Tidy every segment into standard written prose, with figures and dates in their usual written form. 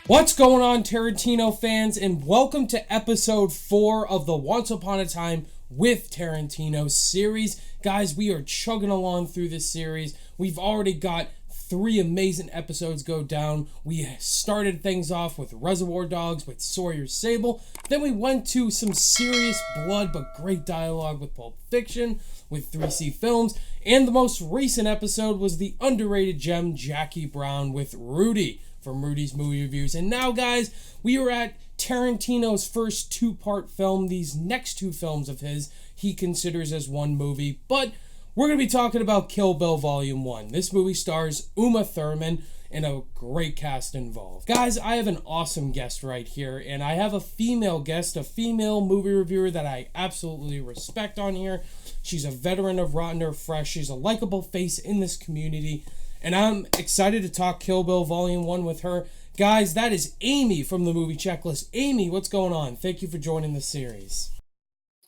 What's going on, Tarantino fans, and welcome to episode 4 of the Once Upon a Time with Tarantino series. Guys, we are chugging along through this series. We've already got 3 amazing episodes go down. We started things off with Reservoir Dogs with Sawyer Sable. Then we went to some serious blood but great dialogue with Pulp Fiction with 3C Films. And the most recent episode was the underrated gem Jackie Brown with Rudy from Rudy's Movie Reviews. And now, guys, we are at Tarantino's first 2-part film. These next 2 films of his he considers as one movie, but we're going to be talking about Kill Bill Volume 1. This movie stars Uma Thurman and a great cast involved. Guys, I have an awesome guest right here, and I have a female guest, a female movie reviewer that I absolutely respect on here. She's a veteran of Rotten or Fresh. She's a likable face in this community, and I'm excited to talk Kill Bill Volume 1 with her. Guys, that is Amy from the Movie Checklist. Amy, what's going on? Thank you for joining the series.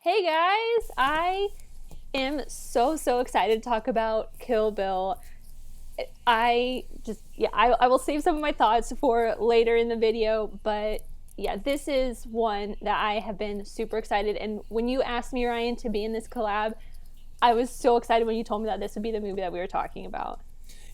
Hey guys, I am so excited to talk about Kill Bill. I will save some of my thoughts for later in the video, but yeah, this is one that I have been super excited. And when you asked me, Ryan, to be in this collab, I was so excited when you told me that this would be the movie that we were talking about.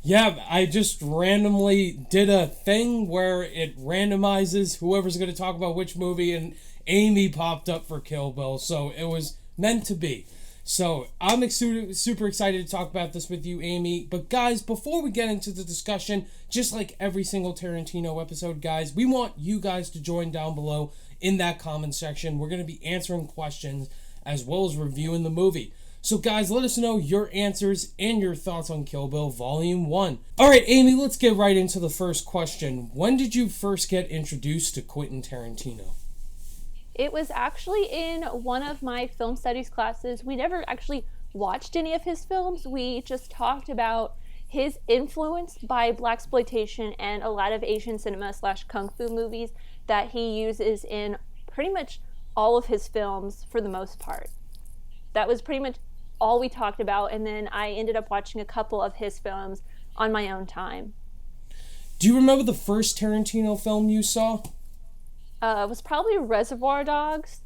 Yeah, I just randomly did a thing where it randomizes whoever's going to talk about which movie, and Amy popped up for Kill Bill, so it was meant to be. So I'm super excited to talk about this with you, Amy. But guys, before we get into the discussion, just like every single Tarantino episode, guys, we want you guys to join down below in that comment section. We're going to be answering questions as well as reviewing the movie. So guys, let us know your answers and your thoughts on Kill Bill Volume 1. Alright, Amy, let's get right into the first question. When did you first get introduced to Quentin Tarantino? It was actually in one of my film studies classes. We never actually watched any of his films. We just talked about his influence by blaxploitation and a lot of Asian cinema / kung fu movies that he uses in pretty much all of his films for the most part. That was pretty much all we talked about, and then I ended up watching a couple of his films on my own time. Do you remember the first Tarantino film you saw? It was probably Reservoir Dogs.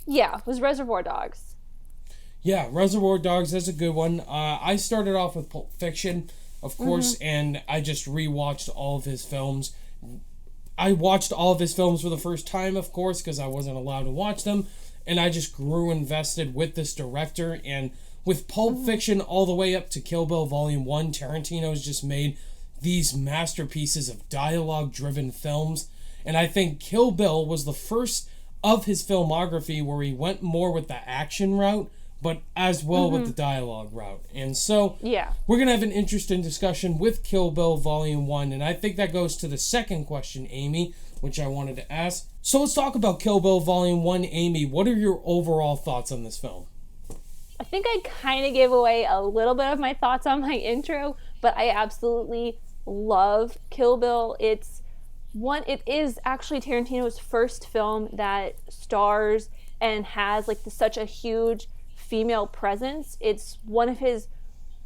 Yeah, it was Reservoir Dogs. Yeah, Reservoir Dogs, that's a good one. I started off with Pulp Fiction, of course, and I just rewatched all of his films. I watched all of his films for the first time, of course, because I wasn't allowed to watch them, and I just grew invested with this director. And with Pulp Fiction all the way up to Kill Bill Volume 1, Tarantino's just made these masterpieces of dialogue-driven films. And I think Kill Bill was the first of his filmography where he went more with the action route, but as well with the dialogue route. And so yeah, we're going to have an interesting discussion with Kill Bill Volume 1. And I think that goes to the second question, Amy, which I wanted to ask. So let's talk about Kill Bill Volume 1. Amy, what are your overall thoughts on this film? I think I kind of gave away a little bit of my thoughts on my intro, but I absolutely love Kill Bill. It is actually Tarantino's first film that stars and has such a huge female presence. It's one of his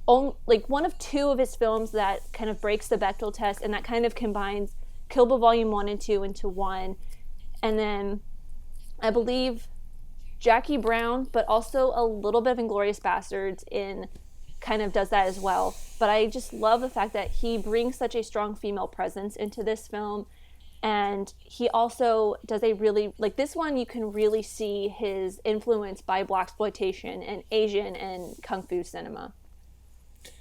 own, one of 2 of his films that kind of breaks the Bechdel test, and that kind of combines Kill Bill Volume 1 and 2 into one. And then I believe Jackie Brown, but also a little bit of Inglourious Bastards kind of does that as well. But I just love the fact that he brings such a strong female presence into this film. And he also does a really, this one, you can really see his influence by blaxploitation and Asian and kung fu cinema.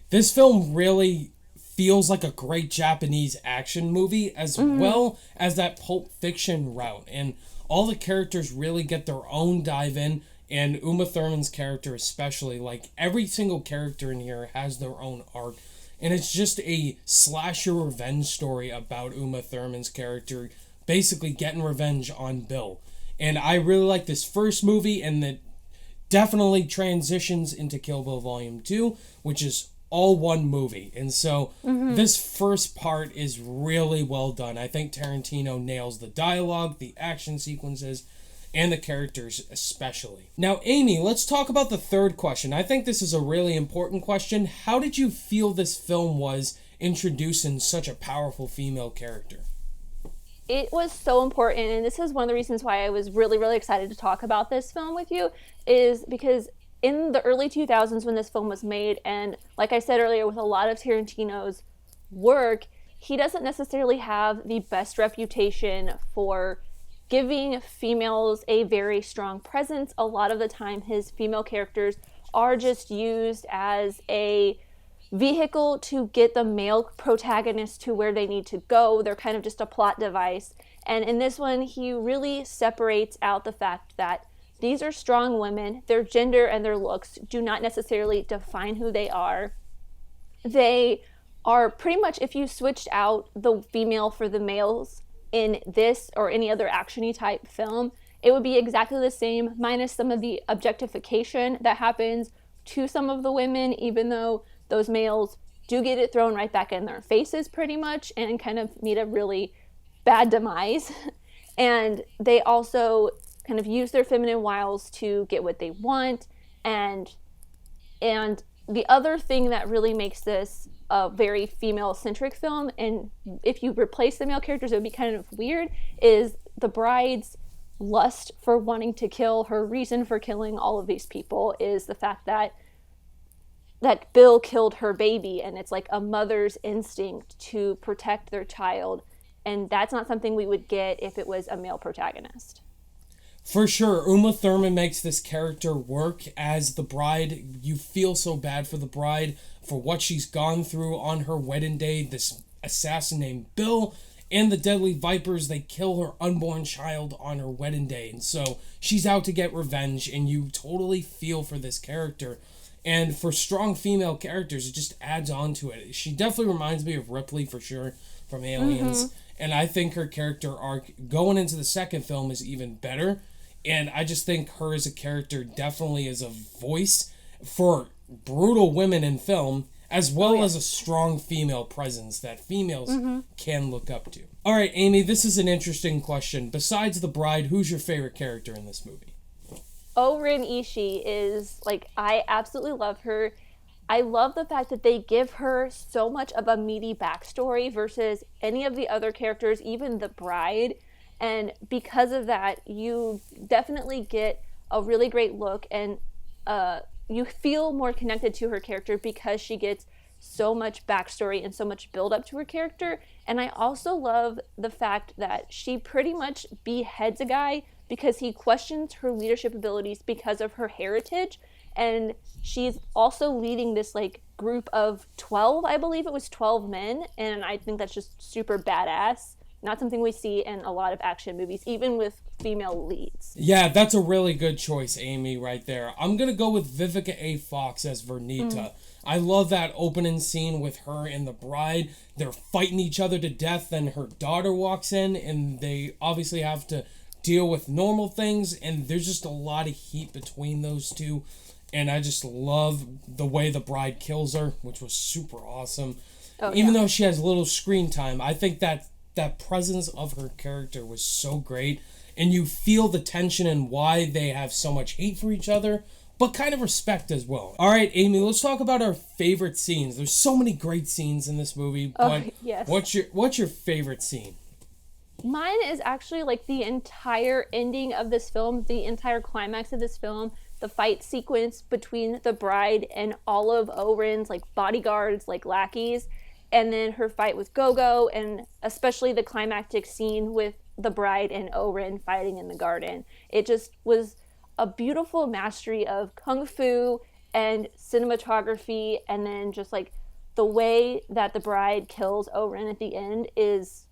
This film really feels like a great Japanese action movie, as well as that Pulp Fiction route. And all the characters really get their own dive in, and Uma Thurman's character especially. Every single character in here has their own arc. And it's just a slasher revenge story about Uma Thurman's character basically getting revenge on Bill. And I really like this first movie, and that definitely transitions into Kill Bill Volume 2, which is all one movie. And so this first part is really well done. I think Tarantino nails the dialogue, the action sequences, and the characters especially. Now, Amy, let's talk about the third question. I think this is a really important question. How did you feel this film was introducing such a powerful female character? it was so important, and this is one of the reasons why I was really, really excited to talk about this film with you, is because in the early 2000s when this film was made, and like I said earlier, with a lot of Tarantino's work, he doesn't necessarily have the best reputation for giving females a very strong presence. A lot of the time, his female characters are just used as a vehicle to get the male protagonists to where they need to go. They're kind of just a plot device. And in this one, he really separates out the fact that these are strong women. Their gender and their looks do not necessarily define who they are. They are pretty much, if you switched out the female for the males in this or any other action-y type film, it would be exactly the same, minus some of the objectification that happens to some of the women, even though those males do get it thrown right back in their faces pretty much and kind of meet a really bad demise. And they also kind of use their feminine wiles to get what they want. And the other thing that really makes this a very female-centric film, and if you replace the male characters, it would be kind of weird, is the bride's lust for wanting to kill, her reason for killing all of these people is the fact that Bill killed her baby, and it's like a mother's instinct to protect their child, and that's not something we would get if it was a male protagonist. For sure, Uma Thurman makes this character work as the bride. You feel so bad for the bride, for what she's gone through on her wedding day. This assassin named Bill and the Deadly Vipers, they kill her unborn child on her wedding day. And so she's out to get revenge, and you totally feel for this character. And for strong female characters, it just adds on to it. She definitely reminds me of Ripley, for sure, from Aliens. Mm-hmm. And I think her character arc going into the second film is even better. And I just think her as a character definitely is a voice for brutal women in film, as well as a strong female presence that females can look up to. All right, Amy, this is an interesting question. Besides the bride, who's your favorite character in this movie? O-Rin Ishii is, I absolutely love her. I love the fact that they give her so much of a meaty backstory versus any of the other characters, even the bride. And because of that, you definitely get a really great look, and you feel more connected to her character because she gets so much backstory and so much build up to her character. And I also love the fact that she pretty much beheads a guy because he questions her leadership abilities because of her heritage. And she's also leading this group of 12, I believe it was 12 men. And I think that's just super badass. Not something we see in a lot of action movies, even with female leads. Yeah, that's a really good choice, Amy, right there. I'm going to go with Vivica A. Fox as Vernita. I love that opening scene with her and the bride. They're fighting each other to death, then her daughter walks in, and they obviously have to deal with normal things, and there's just a lot of heat between those two. And I just love the way the bride kills her, which was super awesome. Even though she has little screen time, I think that presence of her character was so great, and you feel the tension and why they have so much hate for each other, but kind of respect as well. All right, Amy, let's talk about our favorite scenes. There's so many great scenes in this movie, but yes. What's your favorite scene? Mine is actually the entire ending of this film, the entire climax of this film, the fight sequence between the bride and all of O-Rin's bodyguards, lackeys, and then her fight with Gogo, and especially the climactic scene with the bride and O-Rin fighting in the garden. It just was a beautiful mastery of kung fu and cinematography, and then just the way that the bride kills O-Rin at the end is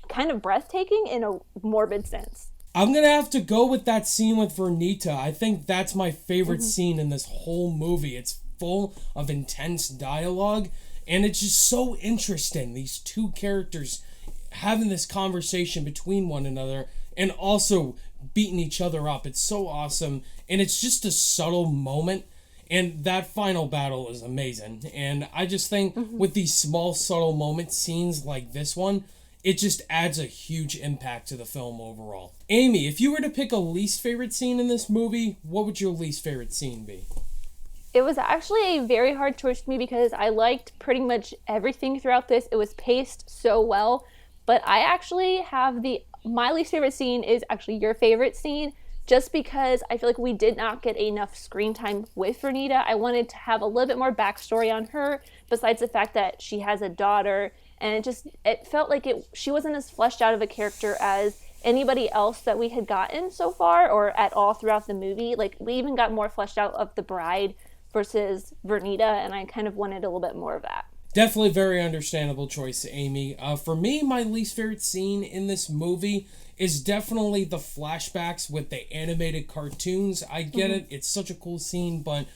kind of breathtaking in a morbid sense. I'm gonna have to go with that scene with Vernita. I think that's my favorite scene in this whole movie. It's full of intense dialogue, and it's just so interesting. These two characters having this conversation between one another and also beating each other up. It's so awesome. And it's just a subtle moment. And that final battle is amazing. And I just think with these small, subtle moments, scenes like this one, it just adds a huge impact to the film overall. Amy, if you were to pick a least favorite scene in this movie, what would your least favorite scene be? It was actually a very hard choice for me because I liked pretty much everything throughout this. It was paced so well, But I actually have my least favorite scene is actually your favorite scene, just because I feel like we did not get enough screen time with Vernita. I wanted to have a little bit more backstory on her, besides the fact that she has a daughter, and it felt like she wasn't as fleshed out of a character as anybody else that we had gotten so far, or at all throughout the movie. Like, we even got more fleshed out of the bride versus Vernita, and I kind of wanted a little bit more of that. Definitely very understandable choice, Amy. For me, my least favorite scene in this movie is definitely the flashbacks with the animated cartoons. I get it, it's such a cool scene, but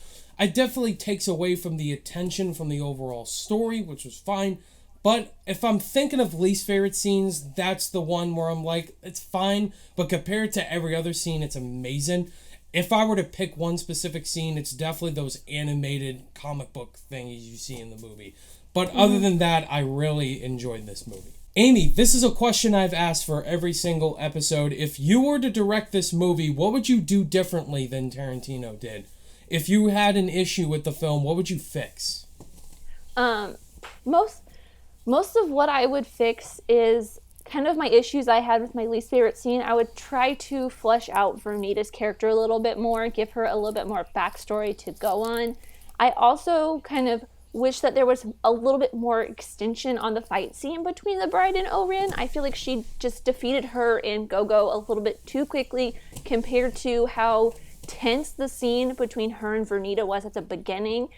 it definitely takes away from the attention from the overall story, which was fine. But if I'm thinking of least favorite scenes, that's the one where I'm like, it's fine, but compared to every other scene, it's amazing. If I were to pick one specific scene, it's definitely those animated comic book things you see in the movie. But other than that, I really enjoyed this movie. Amy, this is a question I've asked for every single episode. If you were to direct this movie, what would you do differently than Tarantino did? If you had an issue with the film, what would you fix? Most of what I would fix is kind of my issues I had with my least favorite scene. I would try to flesh out Vernita's character a little bit more, give her a little bit more backstory to go on. I also kind of wish that there was a little bit more extension on the fight scene between the bride and Oren. I feel like she just defeated her in Go-Go a little bit too quickly compared to how tense the scene between her and Vernita was at the beginning.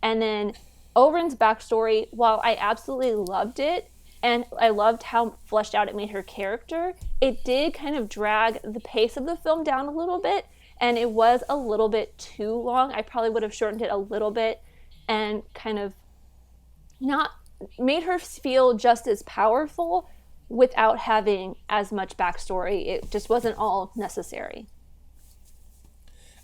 And then Oren's backstory, while I absolutely loved it, and I loved how fleshed out it made her character, it did kind of drag the pace of the film down a little bit, and it was a little bit too long. I probably would have shortened it a little bit and kind of not made her feel just as powerful without having as much backstory. It just wasn't all necessary.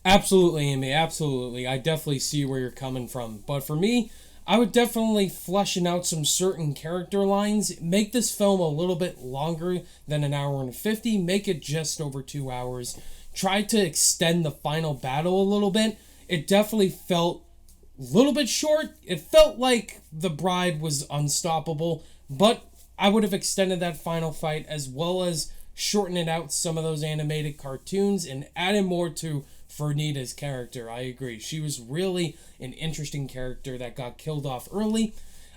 Absolutely, Amy, absolutely. I definitely see where you're coming from. But for me, I would definitely fleshing out some certain character lines, make this film a little bit longer than an hour and 50, make it just over 2 hours, try to extend the final battle a little bit. It definitely felt a little bit short. It felt like the bride was unstoppable, but I would have extended that final fight as well as shortening out some of those animated cartoons and adding more to Vernita's character. I agree. She was really an interesting character that got killed off early.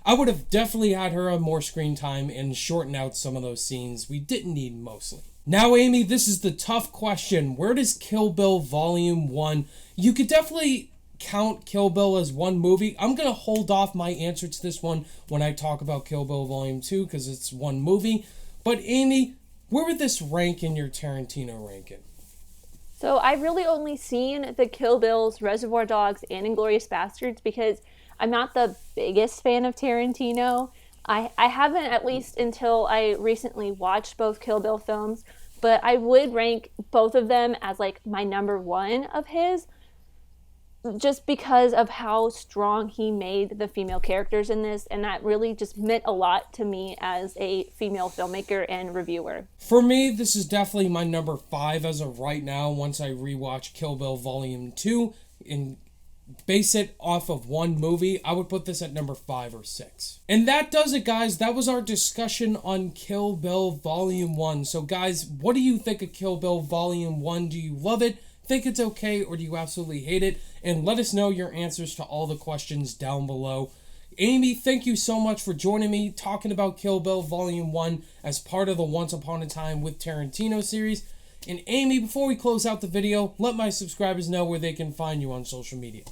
I would have definitely had her on more screen time and shorten out some of those scenes we didn't need mostly. Now, Amy, this is the tough question. Where does Kill Bill Volume 1? You could definitely count Kill Bill as one movie. I'm going to hold off my answer to this one when I talk about Kill Bill Volume 2 because it's one movie. But Amy, where would this rank in your Tarantino ranking? So I've really only seen the Kill Bills, Reservoir Dogs, and Inglourious Bastards because I'm not the biggest fan of Tarantino. I haven't, at least until I recently watched both Kill Bill films, but I would rank both of them as like my number one of his, just because of how strong he made the female characters in this, and that really just meant a lot to me as a female filmmaker and reviewer. For me, this is definitely my number 5 as of right now once I rewatch Kill Bill Volume 2 and base it off of one movie. I would put this at number 5 or 6. And that does it, guys. That was our discussion on Kill Bill Volume 1. So guys, what do you think of Kill Bill Volume 1? Do you love it, think it's okay, or do you absolutely hate it? And let us know your answers to all the questions down below. Amy, thank you so much for joining me talking about Kill Bill Volume 1 as part of the Once Upon a Time with Tarantino series. And Amy, before we close out the video, let my subscribers know where they can find you on social media.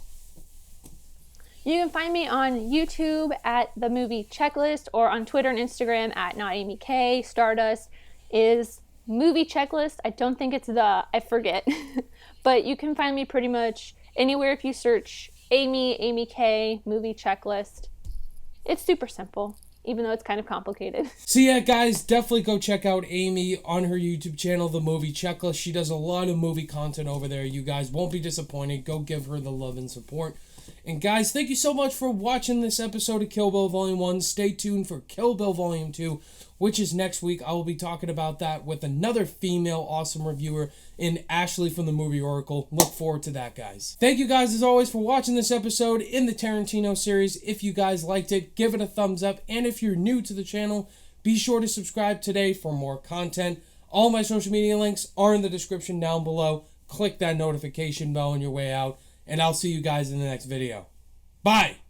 You can find me on YouTube at The Movie Checklist, or on Twitter and Instagram at NotAmyK. Stardust is Movie Checklist. I don't think it's I forget. But you can find me pretty much anywhere if you search Amy K, Movie Checklist. It's super simple, even though it's kind of complicated. So yeah, guys, definitely go check out Amy on her YouTube channel, The Movie Checklist. She does a lot of movie content over there. You guys won't be disappointed. Go give her the love and support. And guys, thank you so much for watching this episode of Kill Bill Volume 1. Stay tuned for Kill Bill Volume 2, which is next week. I will be talking about that with another female awesome reviewer in Ashley from the Movie Oracle. Look forward to that, guys. Thank you guys, as always, for watching this episode in the Tarantino series. If you guys liked it, give it a thumbs up. And if you're new to the channel, Be sure to subscribe today for more content. All my social media links are in the description down below. Click that notification bell on your way out, and I'll see you guys in the next video. Bye!